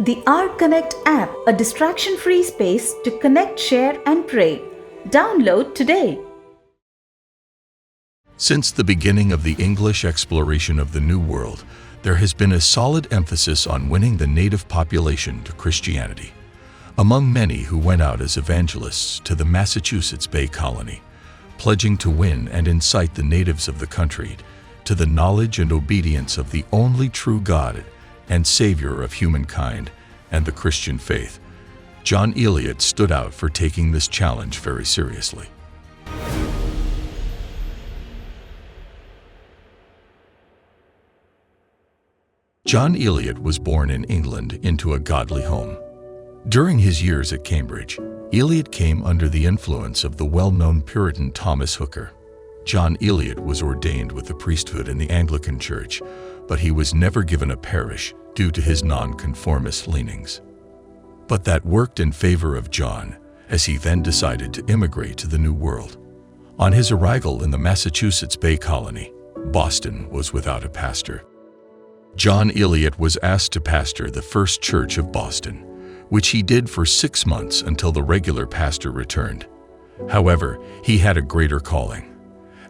The Connect app, a distraction-free space to connect, share, and pray. Download today. Since the beginning of the English exploration of the New World, there has been a solid emphasis on winning the native population to Christianity. Among many who went out as evangelists to the Massachusetts Bay Colony, pledging to win and incite the natives of the country to the knowledge and obedience of the only true God and Savior of humankind and the Christian faith, John Eliot stood out for taking this challenge very seriously. John Eliot was born in England into a godly home. During his years at Cambridge, Eliot came under the influence of the well-known Puritan Thomas Hooker. John Eliot was ordained with the priesthood in the Anglican Church, but he was never given a parish due to his nonconformist leanings. But that worked in favor of John, as he then decided to immigrate to the New World. On his arrival in the Massachusetts Bay Colony, Boston was without a pastor. John Eliot was asked to pastor the First Church of Boston, which he did for 6 months until the regular pastor returned. However, he had a greater calling.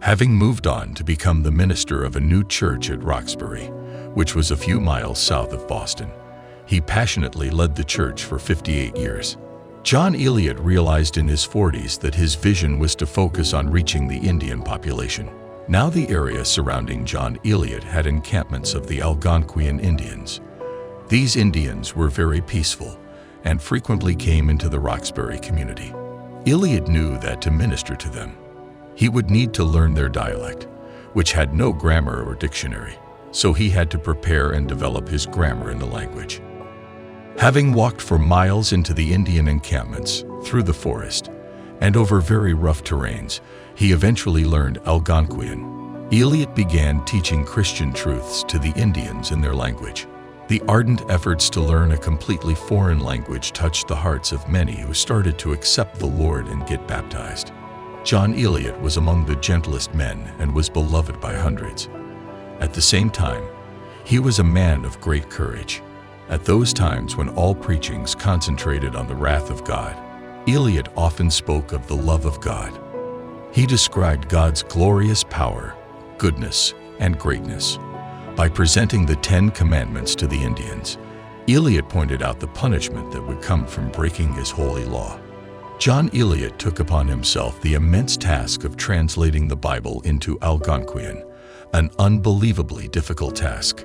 Having moved on to become the minister of a new church at Roxbury, which was a few miles south of Boston, he passionately led the church for 58 years. John Eliot realized in his 40s that his vision was to focus on reaching the Indian population. Now the area surrounding John Eliot had encampments of the Algonquian Indians. These Indians were very peaceful and frequently came into the Roxbury community. Eliot knew that to minister to them, he would need to learn their dialect, which had no grammar or dictionary, so he had to prepare and develop his grammar in the language. Having walked for miles into the Indian encampments, through the forest, and over very rough terrains, he eventually learned Algonquian. Eliot began teaching Christian truths to the Indians in their language. The ardent efforts to learn a completely foreign language touched the hearts of many who started to accept the Lord and get baptized. John Eliot was among the gentlest men and was beloved by hundreds. At the same time, he was a man of great courage. At those times when all preachings concentrated on the wrath of God, Eliot often spoke of the love of God. He described God's glorious power, goodness, and greatness. By presenting the 10 Commandments to the Indians, Eliot pointed out the punishment that would come from breaking his holy law. John Eliot took upon himself the immense task of translating the Bible into Algonquian, an unbelievably difficult task.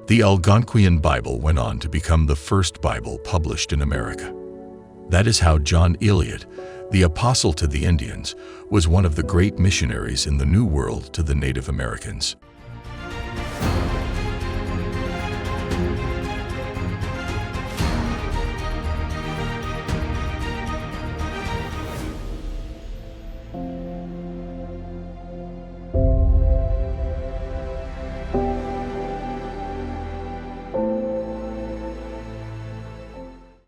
The Algonquian Bible went on to become the first Bible published in America. That is how John Eliot, the apostle to the Indians, was one of the great missionaries in the New World to the Native Americans.